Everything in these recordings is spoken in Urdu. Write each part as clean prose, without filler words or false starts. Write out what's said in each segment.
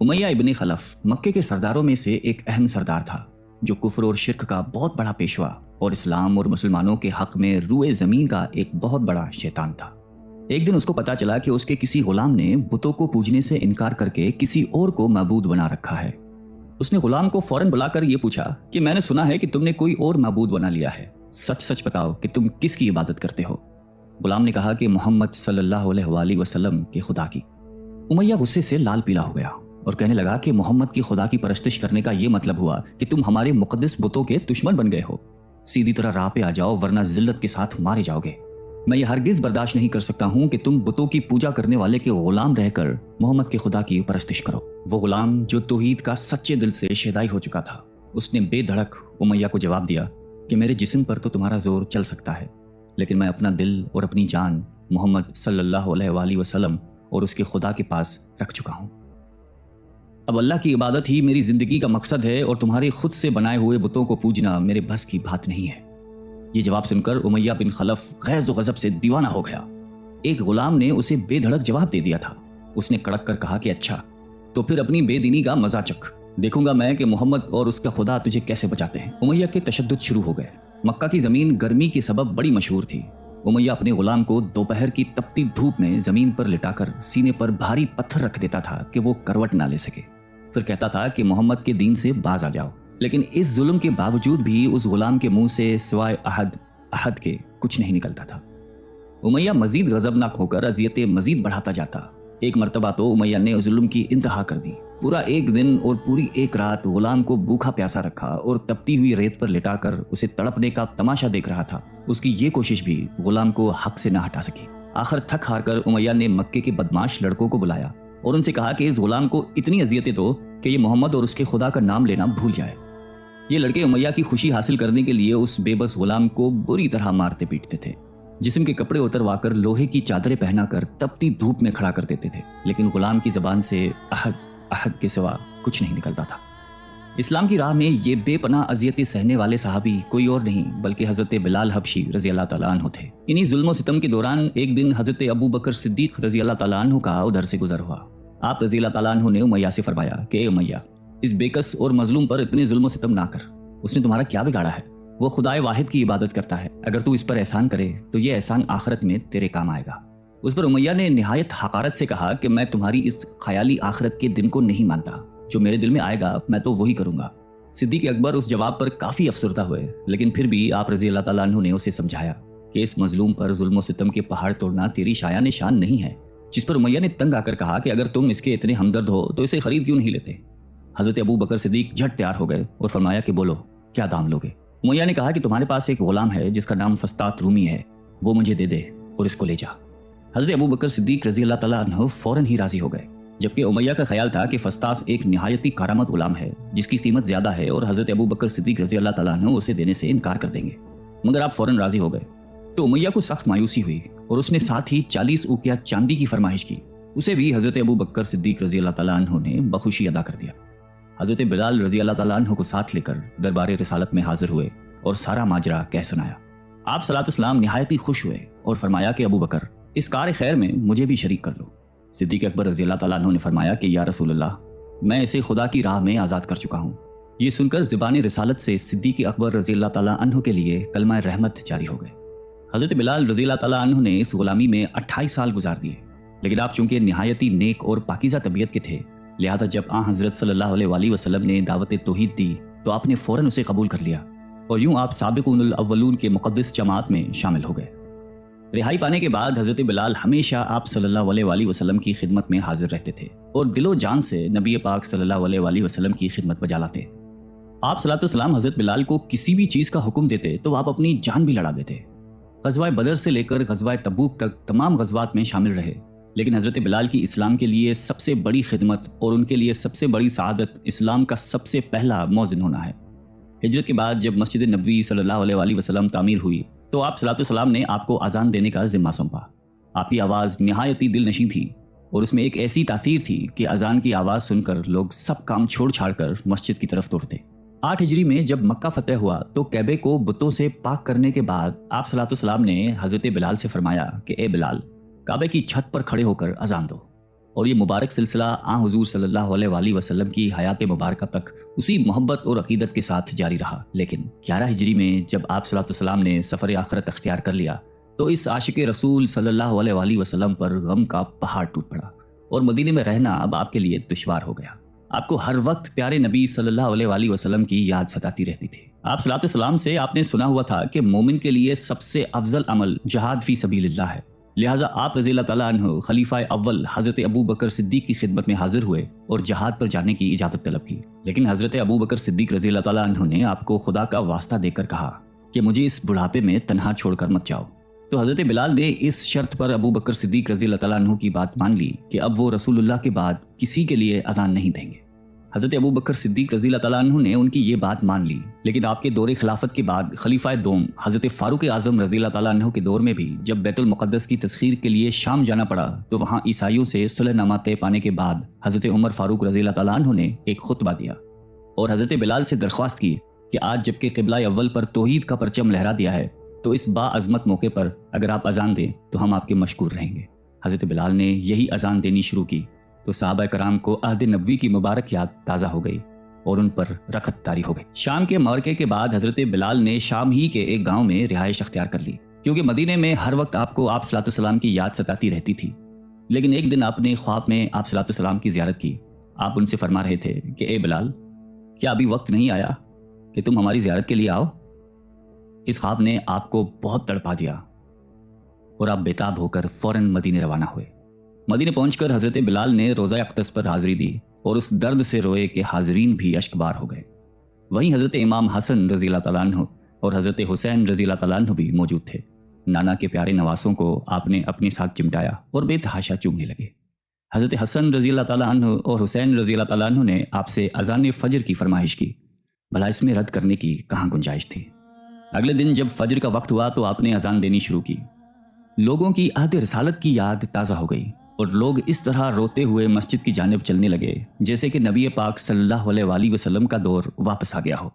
امیہ ابن خلف مکے کے سرداروں میں سے ایک اہم سردار تھا جو کفر اور شرک کا بہت بڑا پیشوا اور اسلام اور مسلمانوں کے حق میں روئے زمین کا ایک بہت بڑا شیطان تھا۔ ایک دن اس کو پتا چلا کہ اس کے کسی غلام نے بتوں کو پوجنے سے انکار کر کے کسی اور کو معبود بنا رکھا ہے۔ اس نے غلام کو فوراً بلا کر یہ پوچھا کہ میں نے سنا ہے کہ تم نے کوئی اور معبود بنا لیا ہے، سچ سچ بتاؤ کہ تم کس کی عبادت کرتے ہو؟ غلام نے کہا کہ محمد صلی اللہ علیہ وآلہ وسلم کے خدا کی۔ امیہ غصے سے لال پیلا ہو گیا اور کہنے لگا کہ محمد کی خدا کی پرستش کرنے کا یہ مطلب ہوا کہ تم ہمارے مقدس بتوں کے دشمن بن گئے ہو۔ سیدھی طرح راہ پہ آ جاؤ ورنہ ذلت کے ساتھ مارے جاؤ گے۔ میں یہ ہرگز برداشت نہیں کر سکتا ہوں کہ تم بتوں کی پوجا کرنے والے کے غلام رہ کر محمد کے خدا کی پرستش کرو۔ وہ غلام جو توحید کا سچے دل سے شیدائی ہو چکا تھا، اس نے بے دھڑک امیہ کو جواب دیا کہ میرے جسم پر تو تمہارا زور چل سکتا ہے، لیکن میں اپنا دل اور اپنی جان محمد صلی اللہ علیہ وآلہ وسلم اور اس کے خدا کے پاس رکھ چکا ہوں۔ اب اللہ کی عبادت ہی میری زندگی کا مقصد ہے اور تمہارے خود سے بنائے ہوئے بتوں کو پوجنا میرے بس کی بات نہیں ہے۔ یہ جواب سن کر امیہ بن خلف غیظ و غضب سے دیوانہ ہو گیا۔ ایک غلام نے اسے بے دھڑک جواب دے دیا تھا۔ اس نے کڑک کر کہا کہ اچھا تو پھر اپنی بے دینی کا مزہ چکھ، دیکھوں گا میں کہ محمد اور اس کا خدا تجھے کیسے بچاتے ہیں۔ امیہ کے تشدد شروع ہو گئے۔ مکہ کی زمین گرمی کے سبب بڑی مشہور تھی۔ امیہ اپنے غلام کو دوپہر کی تپتی دھوپ میں زمین پر لٹا کر سینے پر بھاری پتھر رکھ دیتا تھا کہ وہ کروٹ نہ لے سکے، پھر کہتا تھا کہ محمد کے دین سے باز آ جاؤ۔ لیکن اس ظلم کے باوجود بھی اس غلام کے منہ سے سوائے احد کے کچھ نہیں نکلتا تھا۔ امیہ مزید غضبناک ہو کر اذیتیں مزید بڑھاتا جاتا۔ ایک مرتبہ تو امیہ نے ظلم کی انتہا کر دی۔ پورا ایک دن اور پوری ایک رات غلام کو بھوکا پیاسا رکھا اور تپتی ہوئی ریت پر لٹا کر اسے تڑپنے کا تماشا دیکھ رہا تھا۔ اس کی یہ کوشش بھی غلام کو حق سے نہ ہٹا سکی۔ آخر تھک ہار کر امیہ نے مکے کے بدماش لڑکوں کو بلایا اور ان سے کہا کہ اس غلام کو اتنی اذیتیں دو کہ یہ محمد اور اس کے خدا کا نام لینا بھول جائے۔ یہ لڑکے امیہ کی خوشی حاصل کرنے کے لیے اس بے بس غلام کو بری طرح مارتے پیٹتے تھے، جسم کے کپڑے اتروا کر لوہے کی چادریں پہنا کر تپتی دھوپ میں کھڑا کر دیتے تھے، لیکن غلام کی زبان سے احد کے سوا کچھ نہیں نکلتا تھا۔ اسلام کی راہ میں یہ بے پناہ اذیتیں سہنے والے صحابی کوئی اور نہیں بلکہ حضرت بلال حبشی رضی اللہ تعالیٰ عنہ تھے۔ انہی ظلم و ستم کے دوران ایک دن حضرت ابو بکر صدیق رضی اللہ تعالیٰ عنہ کا ادھر سے گزر ہوا۔ آپ رضی اللہ تعالیٰ عنہ نے امیہ سے فرمایا کہ اے امیہ، اس بےکس اور مظلوم پر اتنے ظلم و ستم نہ کر، اس نے تمہارا کیا بگاڑا ہے؟ وہ خدائے واحد کی عبادت کرتا ہے، اگر تو اس پر احسان کرے تو یہ احسان آخرت میں تیرے کام آئے گا۔ اس پر امیہ نے نہایت حقارت سے کہا کہ میں تمہاری اس خیالی آخرت کے دن کو نہیں مانتا، جو میرے دل میں آئے گا میں تو وہی کروں گا۔ صدیق اکبر اس جواب پر کافی افسردہ ہوئے، لیکن پھر بھی آپ رضی اللہ تعالیٰ عنہ نے اسے سمجھایا کہ اس مظلوم پر ظلم و ستم کے پہاڑ توڑنا تیری شایان شان نہیں ہے۔ جس پر امیہ نے تنگ آ کر کہا کہ اگر تم اس کے اتنے ہمدرد ہو تو اسے خرید کیوں نہیں لیتے؟ حضرت ابو بکر صدیق جھٹ تیار ہو گئے اور فرمایا کہ بولو کیا دام لوگے؟ امیہ نے کہا کہ تمہارے پاس ایک غلام ہے جس کا نام فسطاط رومی ہے، وہ مجھے دے دے اور اس کو لے جا۔ حضرت ابو بکر صدیق رضی اللہ تعالیٰ عنہ فوراً ہی راضی ہو گئے، جبکہ امیہ کا خیال تھا کہ فسطاط ایک نہایتی کارآمد غلام ہے جس کی قیمت زیادہ ہے اور حضرت ابو بکر صدیق رضی اللہ تعالیٰ عنہ اسے دینے سے انکار کر دیں گے، مگر آپ فوراً راضی ہو گئے۔ تو امیہ کو سخت مایوسی ہوئی اور اس نے ساتھ ہی 40 اوقیہ چاندی کی فرمائش کی، اسے بھی حضرت ابو بکر صدیق رضی اللہ تعالیٰ عنہ نے بخوشی ادا کر دیا۔ حضرت بلال رضی اللہ تعالیٰ عنہ کو ساتھ لے کر دربار رسالت میں حاضر ہوئے اور سارا ماجرا کہہ سنایا۔ آپ صلی اللہ علیہ وسلم نہایتی خوش ہوئے اور فرمایا کہ ابو بکر، اس کار خیر میں مجھے بھی شریک کر لو۔ صدیق اکبر رضی اللہ تعالیٰ عنہ نے فرمایا کہ یا رسول اللہ، میں اسے خدا کی راہ میں آزاد کر چکا ہوں۔ یہ سن کر زبان رسالت سے صدیق اکبر رضی اللہ تعالیٰ عنہ کے لیے کلمہ رحمت جاری ہو گئے۔ حضرت بلال رضی اللہ تعالیٰ عنہ نے اس غلامی میں 28 سال گزار دیے، لیکن آپ چونکہ نہایتی نیک اور پاکیزہ طبیعت کے تھے، لہذا جب حضرت صلی اللہ علیہ وآلہ وسلم نے دعوت توحید دی تو آپ نے فوراً اسے قبول کر لیا اور یوں آپ سابقون الاولون کے مقدس جماعت میں شامل ہو گئے۔ رہائی پانے کے بعد حضرت بلال ہمیشہ آپ صلی اللہ علیہ وآلہ وسلم کی خدمت میں حاضر رہتے تھے اور دل و جان سے نبی پاک صلی اللہ علیہ وآلہ وسلم کی خدمت بجا لاتے۔ آپ صلی اللہ علیہ وسلم حضرت بلال کو کسی بھی چیز کا حکم دیتے تو آپ اپنی جان بھی لڑا دیتے۔ غزوہ بدر سے لے کر غزوہ تبوک تک تمام غزوات میں شامل رہے، لیکن حضرت بلال کی اسلام کے لیے سب سے بڑی خدمت اور ان کے لیے سب سے بڑی سعادت اسلام کا سب سے پہلا مؤذن ہونا ہے۔ ہجرت کے بعد جب مسجد نبوی صلی اللہ علیہ وآلہ وسلم تعمیر ہوئی تو آپ صلی اللہ علیہ وسلم نے آپ کو اذان دینے کا ذمہ سونپا۔ آپ کی آواز نہایتی دل نشیں تھی اور اس میں ایک ایسی تاثیر تھی کہ اذان کی آواز سن کر لوگ سب کام چھوڑ چھاڑ کر مسجد کی طرف دوڑتے۔ 8 ہجری میں جب مکہ فتح ہوا تو کعبے کو بتوں سے پاک کرنے کے بعد آپ صلی اللہ علیہ وسلم نے حضرت بلال سے فرمایا کہ اے بلال، کعبے کی چھت پر کھڑے ہو کر اذان دو۔ اور یہ مبارک سلسلہ حضور صلی اللہ علیہ وآلہ وسلم کی حیات مبارکہ تک اسی محبت اور عقیدت کے ساتھ جاری رہا۔ لیکن 11 ہجری میں جب آپ صلی اللہ علیہ وسلم نے سفر آخرت اختیار کر لیا تو اس عاشق رسول صلی اللہ علیہ وآلہ وسلم پر غم کا پہاڑ ٹوٹ پڑا، اور مدینے میں رہنا اب آپ کے لیے دشوار ہو گیا۔ آپ کو ہر وقت پیارے نبی صلی اللہ علیہ وآلہ وسلم کی یاد ستاتی رہتی تھی۔ آپ صلی اللہ علیہ وسلم سے آپ نے سنا ہوا تھا کہ مومن کے لیے سب سے افضل عمل جہاد فی سبیل اللہ ہے، لہٰذا آپ رضی اللہ تعالیٰ عنہ خلیفہ اول حضرت ابو بکر صدیق کی خدمت میں حاضر ہوئے اور جہاد پر جانے کی اجازت طلب کی۔ لیکن حضرت ابو بکر صدیق رضی اللہ تعالیٰ عنہ نے آپ کو خدا کا واسطہ دے کر کہا کہ مجھے اس بڑھاپے میں تنہا چھوڑ کر مت جاؤ۔ تو حضرت بلال نے اس شرط پر ابو بکر صدیق رضی اللہ تعالیٰ عنہ کی بات مان لی کہ اب وہ رسول اللہ کے بعد کسی کے لیے اذان نہیں دیں گے۔ حضرت ابو بکر صدیق رضی اللہ تعالیٰ عنہ نے ان کی یہ بات مان لی، لیکن آپ کے دور خلافت کے بعد خلیفہ دوم حضرت فاروق اعظم رضی اللہ تعالیٰ عنہ کے دور میں بھی جب بیت المقدس کی تسخیر کے لیے شام جانا پڑا تو وہاں عیسائیوں سے صلح نامہ طے پانے کے بعد حضرت عمر فاروق رضی اللہ تعالیٰ عنہ نے ایک خطبہ دیا اور حضرت بلال سے درخواست کی کہ آج جب کہ قبلہ اول پر توحید کا پرچم لہرا دیا ہے تو اس با عظمت موقع پر اگر آپ اذان دیں تو ہم آپ کے مشکور رہیں گے۔ حضرت بلال نے یہی اذان دینی شروع کی تو صحابہ کرام کو عہد نبوی کی مبارک یاد تازہ ہو گئی اور ان پر رخت طاری ہو گئی۔ شام کے معرکے کے بعد حضرت بلال نے شام ہی کے ایک گاؤں میں رہائش اختیار کر لی، کیونکہ مدینے میں ہر وقت آپ کو آپ صلی اللہ علیہ وسلم کی یاد ستاتی رہتی تھی۔ لیکن ایک دن آپ نے خواب میں آپ صلی اللہ علیہ وسلم کی زیارت کی۔ آپ ان سے فرما رہے تھے کہ اے بلال، کیا ابھی وقت نہیں آیا کہ تم ہماری زیارت کے لیے آؤ؟ اس خواب نے آپ کو بہت تڑپا دیا اور آپ بیتاب ہو کر فوراً مدینے روانہ ہوئے۔ مدینے پہنچ کر حضرت بلال نے روزہ اقدس پر حاضری دی اور اس درد سے روئے کہ حاضرین بھی اشک بار ہو گئے۔ وہیں حضرت امام حسن رضی اللہ تعالیٰ عنہ اور حضرت حسین رضی اللہ تعالیٰ عنہ بھی موجود تھے۔ نانا کے پیارے نواسوں کو آپ نے اپنے ساتھ چمٹایا اور بے تحاشا چومنے لگے۔ حضرت حسن رضی اللہ تعالیٰ عنہ اور حسین رضی اللہ تعالیٰ عنہ نے آپ سے اذان فجر کی فرمائش کی، بھلا اس میں رد کرنے کی کہاں گنجائش تھی؟ اگلے دن جب فجر کا وقت ہوا تو آپ نے اذان دینی شروع کی۔ لوگوں کی عہد رسالت کی یاد تازہ ہو گئی اور لوگ اس طرح روتے ہوئے مسجد کی جانب چلنے لگے جیسے کہ نبی پاک صلی اللہ علیہ وآلہ وسلم کا دور واپس آ گیا ہو۔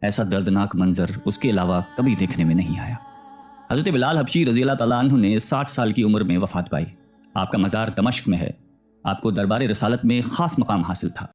ایسا دردناک منظر اس کے علاوہ کبھی دیکھنے میں نہیں آیا۔ حضرت بلال حبشی رضی اللہ تعالیٰ عنہ نے 60 سال کی عمر میں وفات پائی۔ آپ کا مزار دمشق میں ہے۔ آپ کو دربار رسالت میں خاص مقام حاصل تھا۔